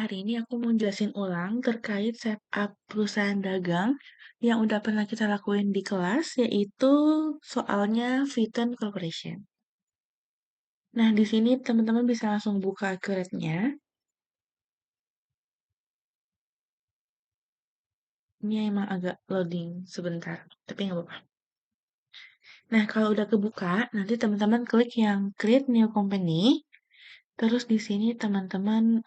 hari ini aku mau jelasin ulang terkait setup perusahaan dagang yang udah pernah kita lakuin di kelas, yaitu soalnya Fiten Corporation. Nah, di sini teman-teman bisa langsung buka account-nya. Ini emang agak loading sebentar, tapi nggak apa-apa. Nah, kalau udah kebuka, nanti teman-teman klik yang Create New Company. Terus di sini teman-teman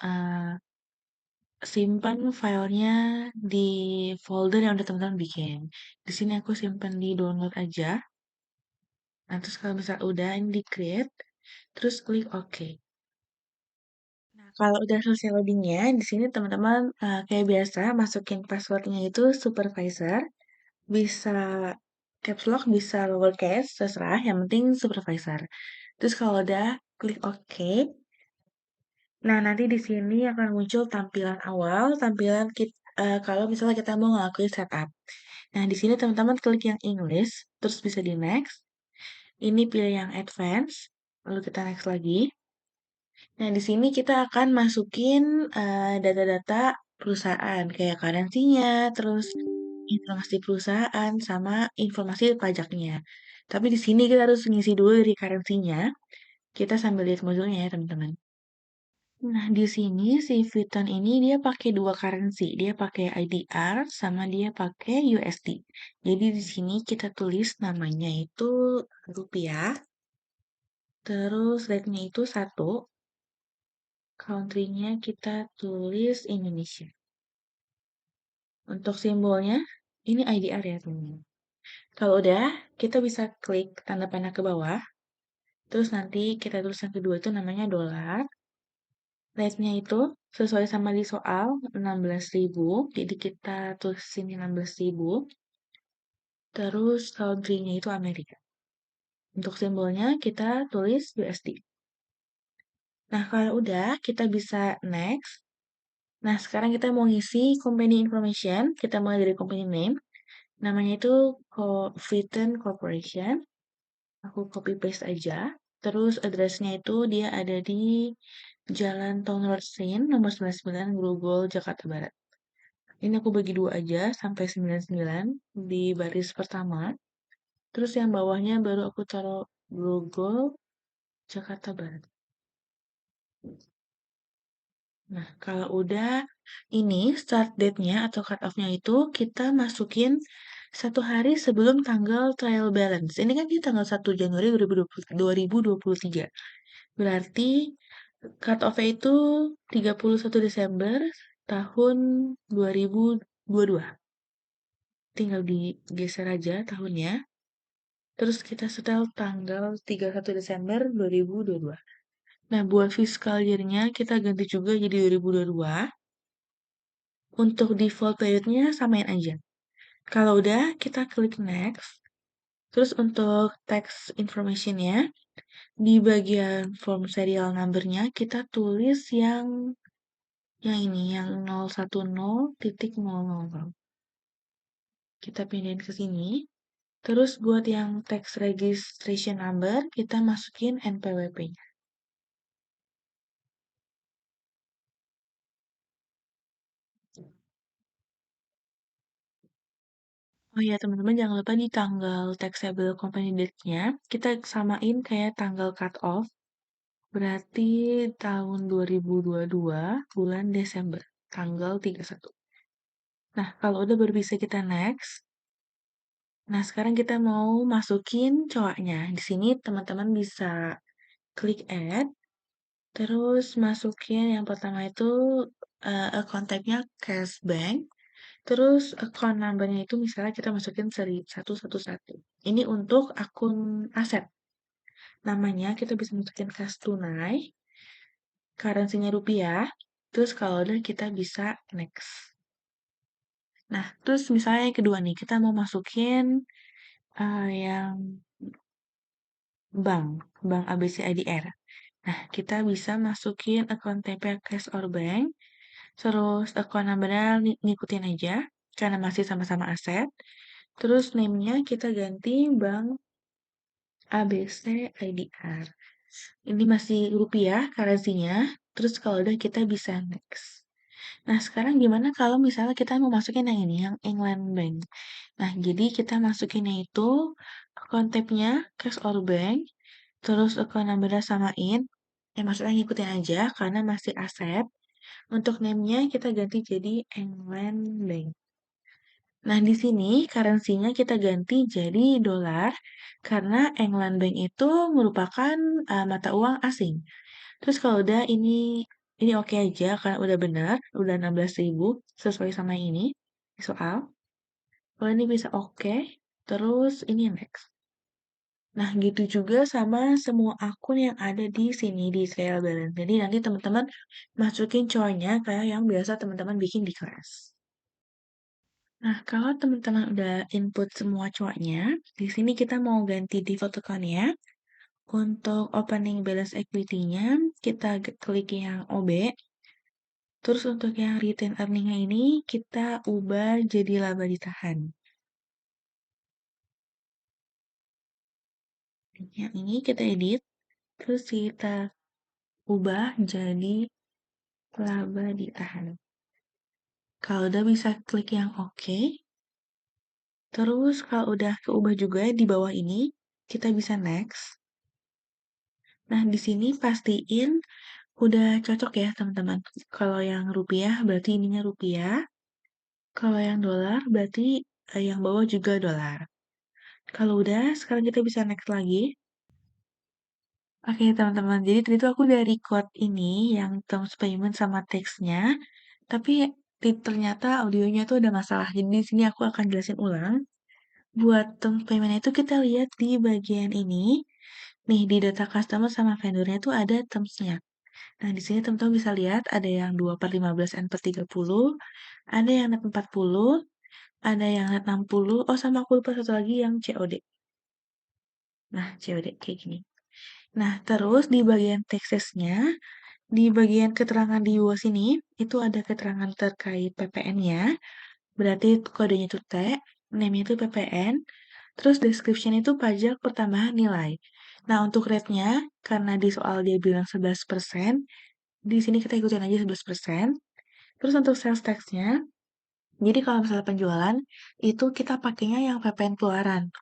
simpan filenya di folder yang udah teman-teman bikin. Di sini aku simpan di download aja. Nah, terus kalau misal udah ini di create, terus klik OK. Nah, kalau udah selesai loadingnya, di sini teman-teman kayak biasa masukin passwordnya itu supervisor, bisa caps lock, bisa lowercase, terserah. Yang penting supervisor. Terus kalau udah klik OK. Nah, nanti di sini akan muncul tampilan awal, tampilan kalau misalnya kita mau ngelakuin setup. Nah, di sini teman-teman klik yang English, terus bisa di next. Ini pilih yang advance, lalu kita next lagi. Nah, di sini kita akan masukin data-data perusahaan, kayak currency-nya, terus informasi perusahaan, sama informasi pajaknya. Tapi di sini kita harus ngisi dulu dari currency-nya. Kita sambil lihat modulnya ya, teman-teman. Nah, di sini si Vuitton ini dia pakai dua currency. Dia pakai IDR sama dia pakai USD. Jadi di sini kita tulis namanya itu rupiah. Terus rate-nya itu 1. Country-nya kita tulis Indonesia. Untuk simbolnya, ini IDR ya teman-teman. Kalau udah, kita bisa klik tanda panah ke bawah. Terus nanti kita tulis yang kedua itu namanya dolar. Rate-nya itu sesuai sama di soal 16.000. Jadi kita tulisin 16.000. Terus country-nya itu Amerika. Untuk simbolnya kita tulis USD. Nah, kalau udah, kita bisa next. Nah, sekarang kita mau ngisi company information. Kita mulai dari company name. Namanya itu Vuitton Corporation. Aku copy paste aja. Terus address-nya itu dia ada di Jalan Town Sen, nomor 99, Grogol, Jakarta Barat. Ini aku bagi dua aja, sampai 99 di baris pertama. Terus yang bawahnya baru aku taruh Grogol, Jakarta Barat. Nah, kalau udah ini start date-nya atau cut off-nya itu kita masukin 1 hari sebelum tanggal trial balance. Ini kan di tanggal 1 Januari 2023. Berarti cut off-nya itu 31 Desember tahun 2022. Tinggal digeser aja tahunnya. Terus kita setel tanggal 31 Desember 2022. Nah, buat fiscal year-nya kita ganti juga jadi 2022. Untuk default periodnya samain aja. Kalau udah, kita klik next. Terus untuk text information-nya, di bagian form serial number-nya kita tulis yang ini, yang 010.000. Kita pindahin ke sini. Terus buat yang text registration number, kita masukin NPWP-nya. Oh iya teman-teman jangan lupa di tanggal taxable company date-nya kita samain kayak tanggal cut off. Berarti tahun 2022 bulan Desember tanggal 31. Nah, kalau udah baru bisa kita next. Nah, sekarang kita mau masukin cowoknya. Di sini teman-teman bisa klik add, terus masukin yang pertama itu account type-nya cash bank. Terus account number-nya itu misalnya kita masukin seri 111. Ini untuk akun aset. Namanya kita bisa masukin kas tunai, currency-nya rupiah. Terus kalau udah kita bisa next. Nah, terus misalnya yang kedua nih, kita mau masukin yang bank ABC IDR. Nah, kita bisa masukin akun TP Cash or Bank, terus akun number-nya ngikutin aja, karena masih sama-sama aset. Terus name-nya kita ganti Bank ABC IDR. Ini masih rupiah currency-nya. Terus kalau udah kita bisa next. Nah, sekarang gimana kalau misalnya kita mau masukin yang ini, yang England Bank. Nah, jadi kita masukinnya itu account tab-nya cash or bank, terus account number-nya samain. Ya, maksudnya ngikutin aja karena masih accept. Untuk name-nya kita ganti jadi England Bank. Nah, di sini currency-nya kita ganti jadi dolar karena England Bank itu merupakan mata uang asing. Terus kalau udah ini oke aja karena udah benar, udah 16.000 sesuai sama ini di soal. Kalau ini bisa oke, terus ini next. Nah, gitu juga sama semua akun yang ada di sini di trial balance. Jadi nanti teman-teman masukin cowoknya kayak yang biasa teman-teman bikin di kelas. Nah, kalau teman-teman udah input semua cowoknya, di sini kita mau ganti default account-nya. Untuk opening balance equity-nya, kita klik yang OB. Terus untuk yang retain earning-nya ini, kita ubah jadi laba ditahan. Yang ini kita edit, terus kita ubah jadi laba ditahan. Kalau udah bisa klik yang oke. Terus kalau udah keubah juga di bawah ini, kita bisa next. Nah, di sini pastiin udah cocok ya, teman-teman. Kalau yang rupiah berarti ininya rupiah. Kalau yang dolar berarti yang bawah juga dolar. Kalau udah, sekarang kita bisa next lagi. Oke, teman-teman. Jadi tadi tuh aku udah record ini yang terms payment sama teksnya, tapi ternyata audionya tuh ada masalah. Jadi di sini aku akan jelasin ulang. Buat terms payment itu kita lihat di bagian ini. Nih, di data customer sama vendornya tuh ada termsnya. Nah, di sini teman-teman bisa lihat ada yang 2 per 15 N per 30, ada yang net 40, ada yang net 60, oh sama aku lupa satu lagi yang COD. Nah, COD kayak gini. Nah, terus di bagian teksesnya, di bagian keterangan di bawah sini, itu ada keterangan terkait PPN-nya, berarti kodenya itu T, name-nya itu PPN, terus description itu pajak pertambahan nilai. Nah, untuk rate-nya, karena di soal dia bilang 11%, di sini kita ikutin aja 11%. Terus untuk sales tax-nya, jadi kalau misalnya penjualan, itu kita pakainya yang PPN keluaran.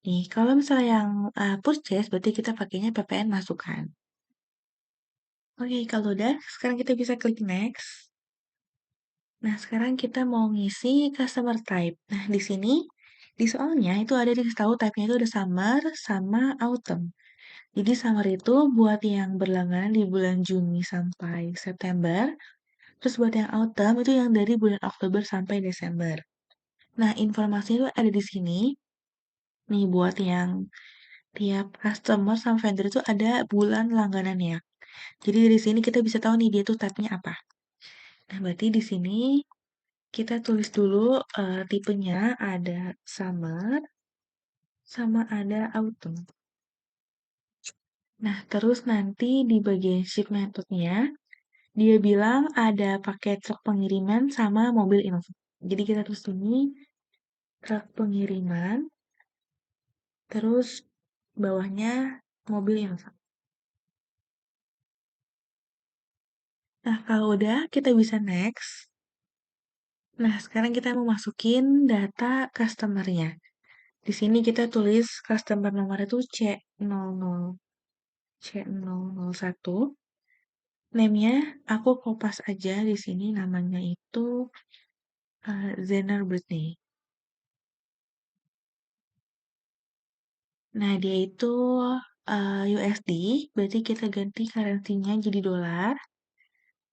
Nih, kalau misalnya yang purchase, berarti kita pakainya PPN masukan. Oke, kalau udah, sekarang kita bisa klik next. Nah, sekarang kita mau ngisi customer type. Nah, di sini, di soalnya itu ada dikasih tahu type-nya itu ada summer sama autumn. Jadi summer itu buat yang berlangganan di bulan Juni sampai September. Terus buat yang autumn itu yang dari bulan Oktober sampai Desember. Nah, informasinya itu ada di sini. Nih, buat yang tiap customer sama vendor itu ada bulan langganannya. Jadi dari sini kita bisa tahu nih dia tuh type-nya apa. Nah, berarti di sini kita tulis dulu tipenya ada summer sama ada autumn. Nah, terus nanti di bagian ship methodnya, dia bilang ada paket truk pengiriman sama mobil info. Jadi kita tulis ini truk pengiriman, terus bawahnya mobil info. Nah, kalau udah kita bisa next. Nah, sekarang kita mau masukin data customer-nya. Di sini kita tulis customer nomor itu C00 C001. Name-nya aku kopas aja di sini namanya itu Zener Britney. Nah, dia itu USD, berarti kita ganti currency-nya jadi dolar.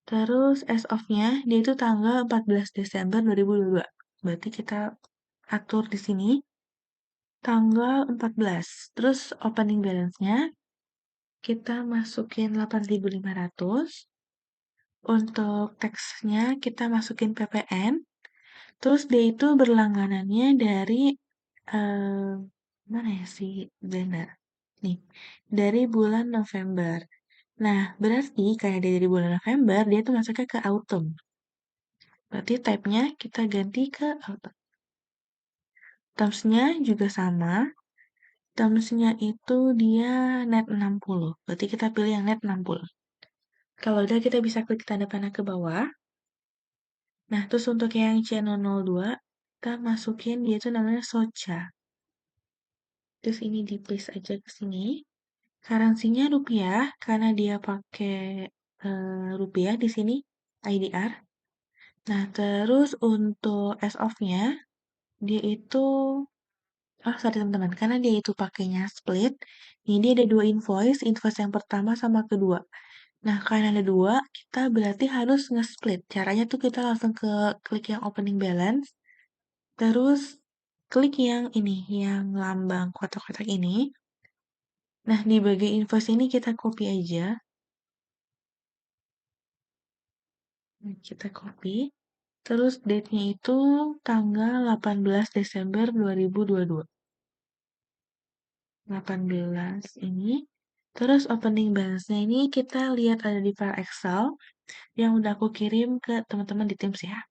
Terus as of-nya dia itu tanggal 14 Desember 2022. Berarti kita atur di sini tanggal 14. Terus opening balance-nya kita masukin 8.500. Untuk teksnya kita masukin PPN. Terus dia itu berlangganannya dari eh, mana ya si benar? Nih, dari bulan November. Nah, berarti kayak dia dari bulan November, dia tuh masuknya ke autumn. Berarti type-nya kita ganti ke autumn. Terms-nya juga sama. Terms-nya itu dia net 60. Berarti kita pilih yang net 60. Kalau udah kita bisa klik tanda panah ke bawah. Nah, terus untuk yang C002, kita masukin dia itu namanya Socha. Terus ini di paste aja ke sini. Currency-nya rupiah, karena dia pakai rupiah di sini, IDR. Nah, terus untuk as of-nya, dia itu, oh sorry teman-teman, karena dia itu pakainya split, ini ada dua invoice, invoice yang pertama sama kedua. Nah, karena ada dua, kita berarti harus nge-split. Caranya tuh kita langsung ke klik yang opening balance, terus klik yang ini, yang lambang kotak-kotak ini. Nah, di bagian invoice ini kita copy aja. Nah, kita copy. Terus date-nya itu tanggal 18 Desember 2022. 18 ini. Terus opening balance-nya ini kita lihat ada di file Excel yang udah aku kirim ke teman-teman di Teams ya.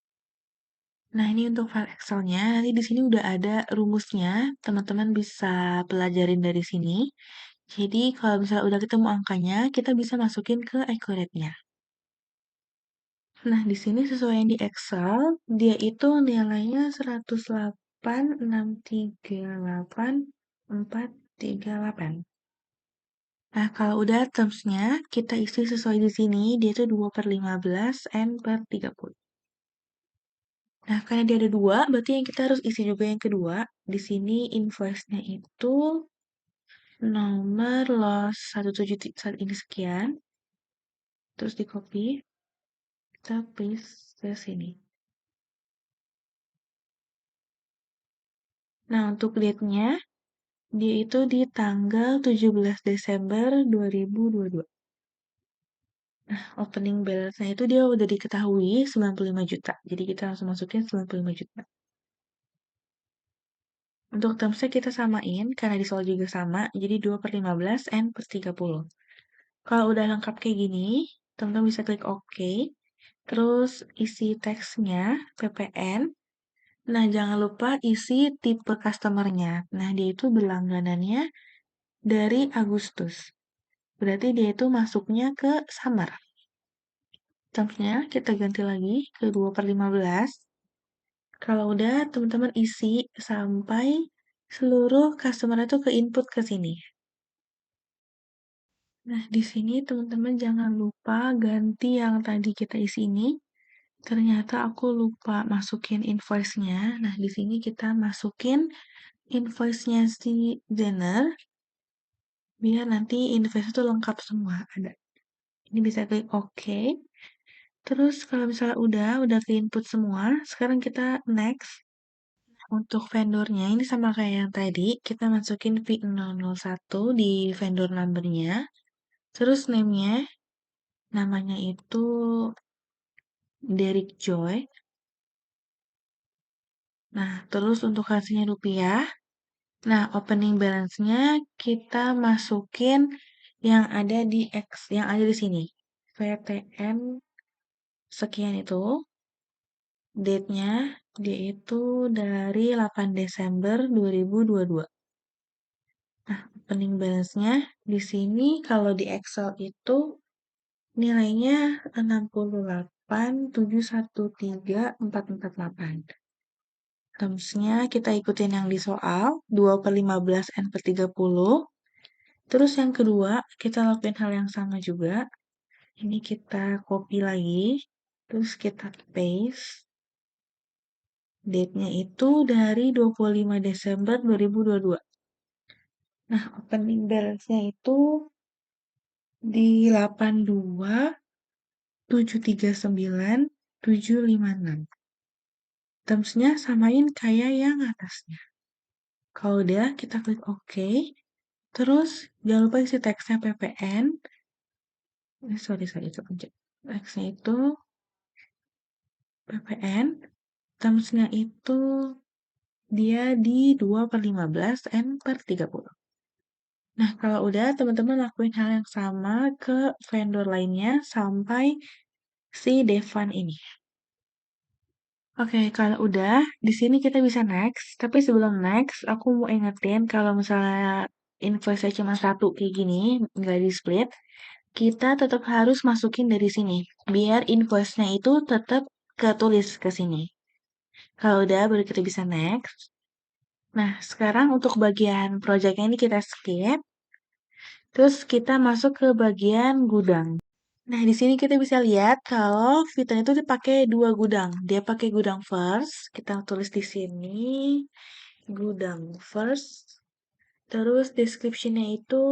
Nah, ini untuk file Excel-nya. Nanti di sini udah ada rumusnya. Teman-teman bisa pelajarin dari sini. Jadi, kalau misalnya udah ketemu angkanya, kita bisa masukin ke accurate-nya. Nah, di sini sesuai yang di Excel, dia itu nilainya 108.638.438. Nah, kalau udah terms-nya, kita isi sesuai di sini, dia itu 2/15 N per 30. Nah, karena dia ada dua, berarti yang kita harus isi juga yang kedua. Di sini invoice-nya itu nomor los 17 saat ini sekian. Terus di copy, kita paste ke sini. Nah, untuk date-nya, dia itu di tanggal 17 Desember 2022. Nah, opening balance-nya itu dia udah diketahui 95 juta. Jadi kita langsung masukin 95 juta. Untuk terms-nya kita samain, karena di soal juga sama, jadi 2/15 N per 30. Kalau udah lengkap kayak gini, teman-teman bisa klik OK. Terus isi teksnya, PPN. Nah, jangan lupa isi tipe customer-nya. Nah, dia itu berlangganannya dari Agustus. Berarti dia itu masuknya ke summer. Terms-nya kita ganti lagi ke 2/15. Kalau udah, teman-teman isi sampai seluruh customer itu ke input ke sini. Nah, di sini teman-teman jangan lupa ganti yang tadi kita isi ini. Ternyata aku lupa masukin invoice-nya. Nah, di sini kita masukin invoice-nya si Jenner, biar nanti invoice itu lengkap semua. Ada. Ini bisa klik OK. Terus kalau misalnya udah ke input semua, sekarang kita next. Untuk vendornya ini sama kayak yang tadi, kita masukin V001 di vendor number-nya. Terus name-nya, namanya itu Derek Joy. Nah, terus untuk hasilnya rupiah. Nah, opening balance-nya kita masukin yang ada di X, yang ada di sini. VTN sekian itu. Date-nya dia itu dari 8 Desember 2022. Nah, opening balance-nya di sini kalau di Excel itu nilainya 68.713.448. Terms-nya kita ikutin yang di soal, 2/15 N per 30. Terus yang kedua, kita lakuin hal yang sama juga. Ini kita copy lagi, terus kita paste. Date-nya itu dari 25 Desember 2022. Nah, opening balance-nya itu di 82.739.756. Terms-nya samain kayak yang atasnya. Kalau udah, kita klik OK. Terus, jangan lupa isi teksnya PPN. Sorry, itu aja. Teksnya itu PPN. Terms-nya itu dia di 2/15 N per 30. Nah, kalau udah, teman-teman lakuin hal yang sama ke vendor lainnya sampai si Devan ini. Oke, kalau udah, di sini kita bisa next. Tapi sebelum next, aku mau ingetin kalau misalnya invoice cuma satu kayak gini, nggak di split, kita tetap harus masukin dari sini. Biar invoice-nya itu tetap ketulis ke sini. Kalau udah, baru kita bisa next. Nah, sekarang untuk bagian projectnya ini kita skip. Terus kita masuk ke bagian gudang. Nah, di sini kita bisa lihat kalau Python itu dipakai dua gudang. Dia pakai gudang first, kita tulis di sini gudang first. Terus description-nya itu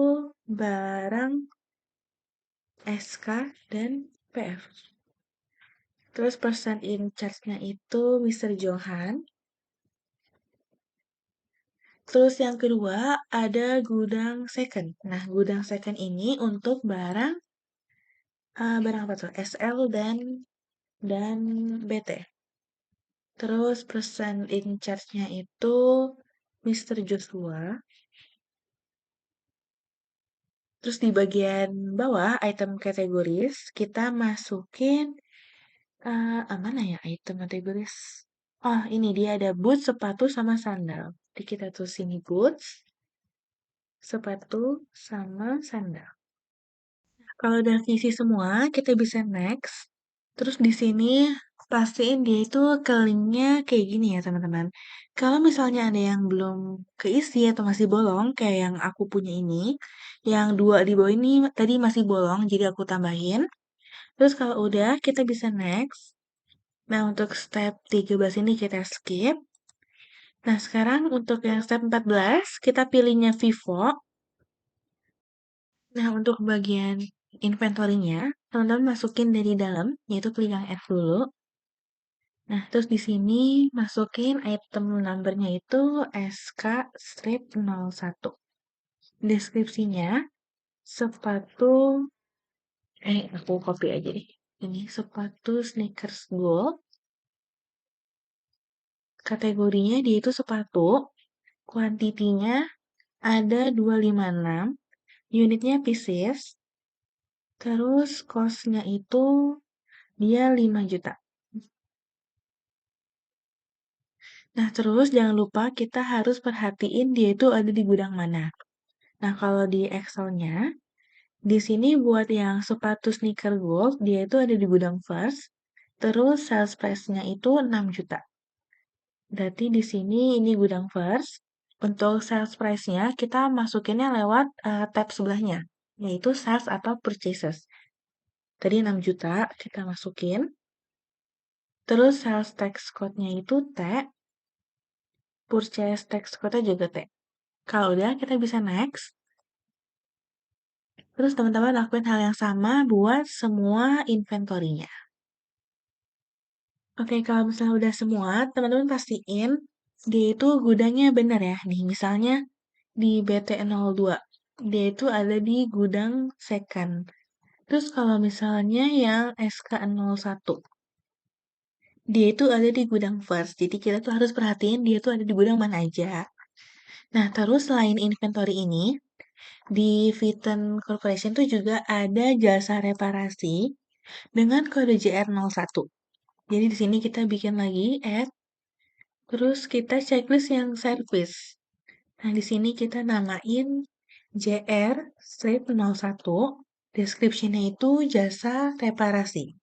barang SK dan PF. Terus person in charge-nya itu Mr. Johan. Terus yang kedua ada gudang second. Nah, gudang second ini untuk barang apa tuh? SL dan BT. Terus person in charge-nya itu Mr. Joshua. Terus di bagian bawah item kategoris kita masukin mana ya item kategoris? Oh, ini dia ada boots, sepatu, sama sandal. Jadi kita tuh sini boots, sepatu, sama sandal. Kalau udah isi semua, kita bisa next. Terus di sini pastiin dia itu ke linknya kayak gini ya teman-teman. Kalau misalnya ada yang belum keisi atau masih bolong, kayak yang aku punya ini, yang dua di bawah ini tadi masih bolong, jadi aku tambahin. Terus kalau udah, kita bisa next. Nah, untuk step 13 ini kita skip. Nah, sekarang untuk yang step 14, kita pilihnya Vivo. Nah, untuk bagian inventory-nya, teman-teman masukin dari dalam, yaitu klik yang add dulu. Nah, terus di sini masukin item number-nya itu SK-01. Deskripsinya, sepatu, aku copy aja deh. Ini sepatu sneakers gold. Kategorinya dia itu sepatu. Kuantitinya ada 256. Unitnya pieces. Terus cost-nya itu dia 5 juta. Nah, terus jangan lupa kita harus perhatiin dia itu ada di gudang mana. Nah, kalau di Excel-nya, di sini buat yang sepatu sneaker gold, dia itu ada di gudang first. Terus sales price-nya itu 6 juta. Berarti di sini ini gudang first. Untuk sales price-nya kita masukinnya lewat tab sebelahnya, yaitu sales atau purchases. Tadi 6 juta kita masukin. Terus sales tax code-nya itu T, purchase tax code-nya juga T. Kalau udah, kita bisa next. Terus teman-teman lakuin hal yang sama buat semua inventory-nya. Oke, kalau misalnya udah semua, teman-teman pastiin dia itu gudangnya benar ya. Nih, misalnya di BT02, dia itu ada di gudang second. Terus kalau misalnya yang SK01, dia itu ada di gudang first. Jadi kita tuh harus perhatiin dia tuh ada di gudang mana aja. Nah, terus selain inventory ini, di Viten Corporation tuh juga ada jasa reparasi dengan kode JR01. Jadi di sini kita bikin lagi add, terus kita checklist yang service. Nah, di sini kita namain JR-01, deskripsinya itu jasa reparasi.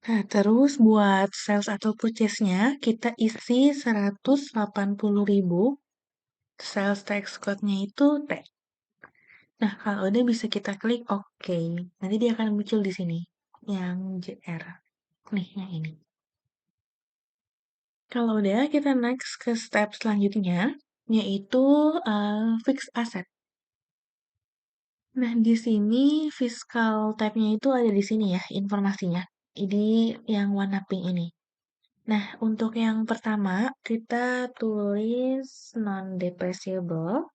Nah, terus buat sales atau purchase-nya, kita isi 180.000, sales tax code-nya itu T. Nah, kalau udah bisa kita klik OK. Nanti dia akan muncul di sini, yang JR. Nih, yang ini. Kalau udah, kita next ke step selanjutnya, yaitu fixed asset. Nah, di sini fiscal type-nya itu ada di sini ya, informasinya. Ini yang warna pink ini. Nah, untuk yang pertama, kita tulis non-depreciable,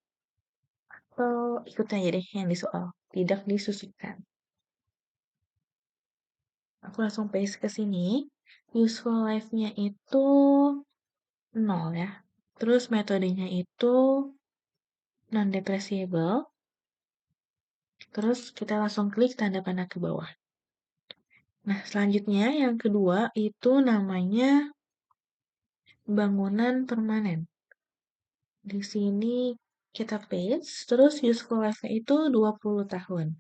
atau ikutin aja deh yang di soal. Tidak disusutkan. Aku langsung paste ke sini. Useful life-nya itu 0 ya. Terus metodenya itu non-depreciable. Terus kita langsung klik tanda panah ke bawah. Nah, selanjutnya yang kedua itu namanya bangunan permanen. Di sini kita paste, terus useful life-nya itu 20 tahun.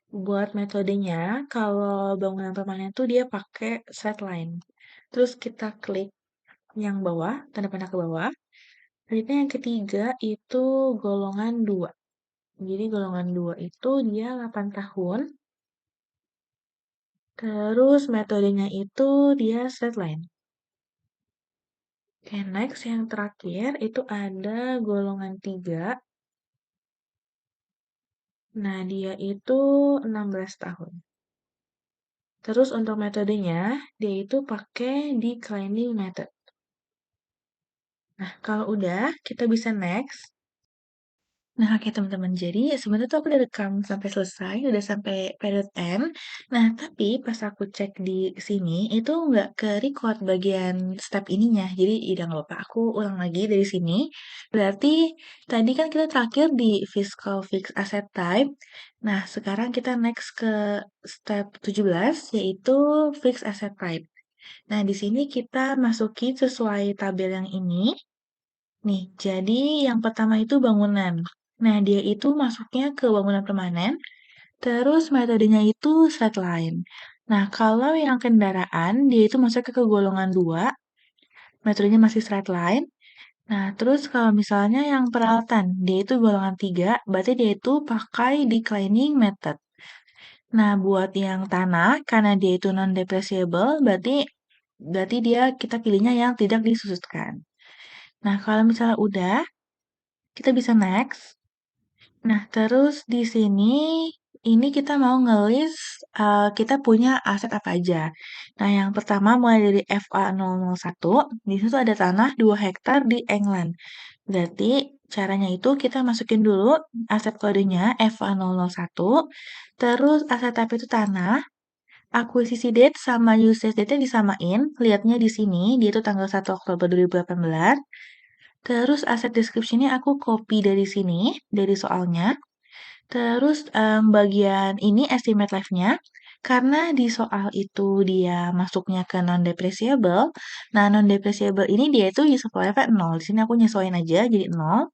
Buat metodenya, kalau bangunan permanen tuh dia pakai straight line. Terus kita klik yang bawah, tanda panah ke bawah. Selanjutnya yang ketiga itu golongan 2. Jadi golongan 2 itu dia 8 tahun. Terus metodenya itu dia straight line. Oke, next yang terakhir itu ada golongan 3. Nah, dia itu 16 tahun. Terus untuk metodenya, dia itu pakai declining method. Nah, kalau udah, kita bisa next. Nah, oke teman-teman. Jadi sebenarnya tuh aku udah rekam sampai selesai, udah sampai period end. Nah, tapi pas aku cek di sini, itu nggak ke record bagian step ininya. Jadi, udah nggak apa-apa. Aku ulang lagi dari sini. Berarti tadi kan kita terakhir di fiscal fixed asset type. Nah, sekarang kita next ke step 17, yaitu fixed asset type. Nah, di sini kita masukin sesuai tabel yang ini. Nih, jadi yang pertama itu bangunan. Nah, dia itu masuknya ke bangunan permanen, terus metodenya itu straight line. Nah, kalau yang kendaraan, dia itu masuknya ke golongan 2, metodenya masih straight line. Nah, terus kalau misalnya yang peralatan, dia itu golongan 3, berarti dia itu pakai declining method. Nah, buat yang tanah, karena dia itu non-depreciable, berarti dia kita pilihnya yang tidak disusutkan. Nah, kalau misalnya udah, kita bisa next. Nah, terus di sini ini kita mau ngelis kita punya aset apa aja. Nah, yang pertama mulai dari FA001, di situ ada tanah 2 hektar di England. Berarti caranya itu kita masukin dulu aset kodenya FA001, terus aset type itu tanah, akuisisi date sama usage date-nya disamain, lihatnya di sini, dia itu tanggal 1 Oktober 2018. Terus aset description-nya aku copy dari sini, dari soalnya. Terus bagian ini estimate life-nya, karena di soal itu dia masuknya ke non-depreciable, nah non-depreciable ini dia itu useful life-nya 0. Di sini aku nyesuaiin aja jadi 0.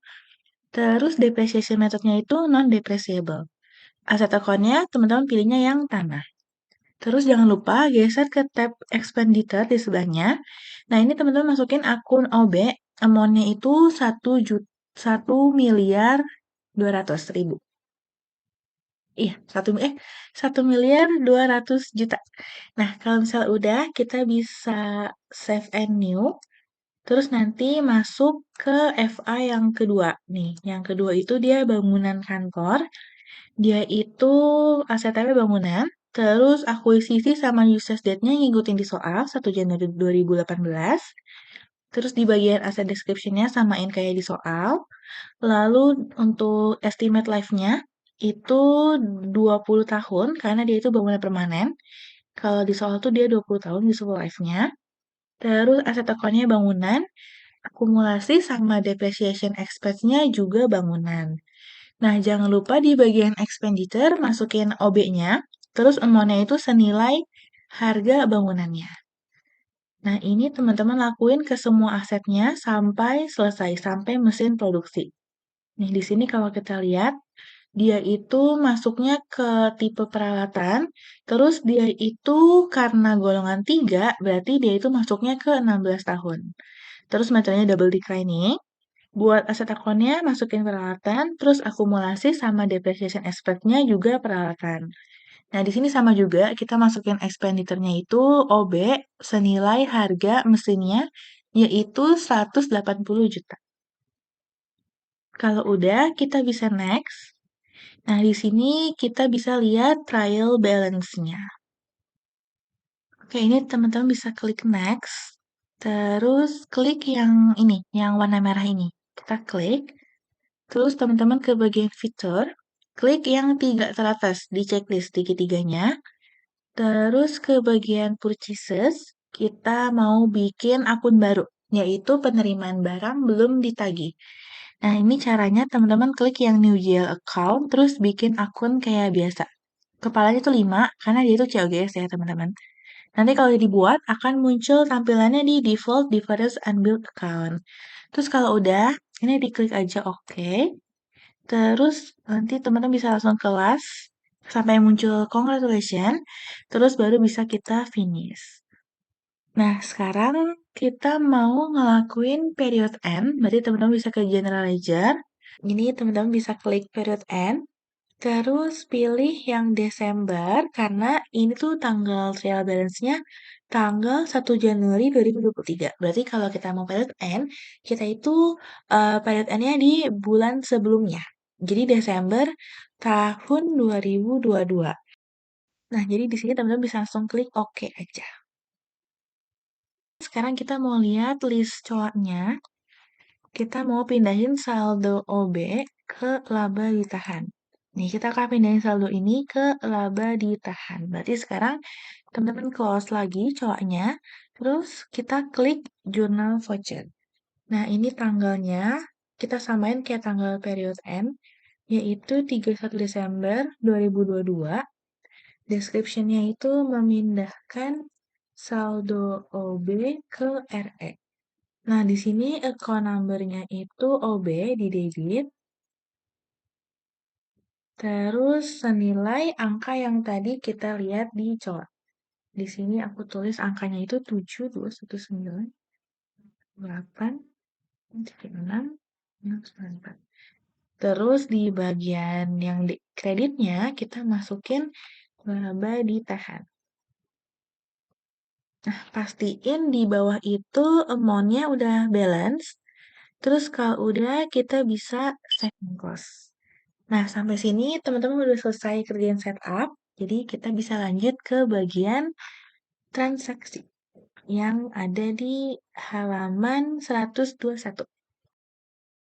Terus depreciation method-nya itu non-depreciable. Aset account-nya teman-teman pilihnya yang tanah. Terus jangan lupa geser ke tab expenditure di sebelahnya. Nah ini teman-teman masukin akun OB, amount-nya itu 1.200.000.000. Iya, 1.200.000.000. Nah, kalau misalnya udah, kita bisa save and new. Terus nanti masuk ke FA yang kedua. Nih, yang kedua itu dia bangunan kantor. Dia itu asetnya bangunan. Terus akuisisi sama usage date-nya ngikutin di soal 1 Januari 2018. Terus di bagian aset description-nya samain kayak di soal. Lalu untuk estimate life-nya itu 20 tahun karena dia itu bangunan permanen. Kalau di soal tuh dia 20 tahun useful life-nya. Terus aset account-nya bangunan, akumulasi sama depreciation expense-nya juga bangunan. Nah, jangan lupa di bagian expenditure masukin OB-nya, terus amount-nya itu senilai harga bangunannya. Nah, ini teman-teman lakuin ke semua asetnya sampai selesai, sampai mesin produksi. Nih, di sini kalau kita lihat, dia itu masuknya ke tipe peralatan, terus dia itu karena golongan 3, berarti dia itu masuknya ke 16 tahun. Terus metodenya double declining, buat aset account-nya masukin peralatan, terus akumulasi sama depreciation expense-nya juga peralatan. Nah, di sini sama juga, kita masukin expenditure-nya itu OB senilai harga mesinnya, yaitu 180 juta. Kalau udah, kita bisa next. Nah, di sini kita bisa lihat trial balance-nya. Oke, ini teman-teman bisa klik next. Terus klik yang ini, yang warna merah ini. Kita klik. Terus teman-teman ke bagian fitur. Klik yang 3 teratas di checklist tiga-tiganya. Terus ke bagian purchases. Kita mau bikin akun baru, yaitu penerimaan barang belum ditagih. Nah, ini caranya teman-teman klik yang new GL account, terus bikin akun kayak biasa. Kepalanya tuh 5, karena dia itu COGS ya teman-teman. Nanti kalau dibuat, akan muncul tampilannya di default difference unbilled account. Terus kalau udah, ini diklik aja oke. Terus nanti teman-teman bisa langsung ke last. sampai muncul congratulations, terus baru bisa kita finish. Nah, sekarang kita mau ngelakuin period end, berarti teman-teman bisa ke general ledger. Ini teman-teman bisa klik period end, terus pilih yang Desember, karena ini tuh tanggal trial balance-nya tanggal 1 Januari 2023. Berarti kalau kita mau period end, kita itu period end-nya di bulan sebelumnya. Jadi Desember tahun 2022. Nah, jadi di sini teman-teman bisa langsung klik OK aja. Sekarang kita mau lihat list cowoknya. Kita mau pindahin saldo OB ke laba ditahan. Nih, kita akan pindahin saldo ini ke laba ditahan. Berarti sekarang teman-teman close lagi cowoknya. Terus kita klik jurnal voucher. Nah, ini tanggalnya kita samain kayak tanggal period end, yaitu 31 Desember 2022. Description-nya itu memindahkan saldo OB ke RE. Nah, di sini account number-nya itu OB di debit, terus senilai angka yang tadi kita lihat di chart. Di sini aku tulis angkanya itu 7, 2, 1, 9, 8, 6, Terus di bagian yang di kreditnya kita masukin laba ditahan. Nah, pastiin di bawah itu amount-nya udah balance. Terus kalau udah kita bisa save and close. Nah, sampai sini teman-teman udah selesai kerjaan setup. Jadi kita bisa lanjut ke bagian transaksi yang ada di halaman 121.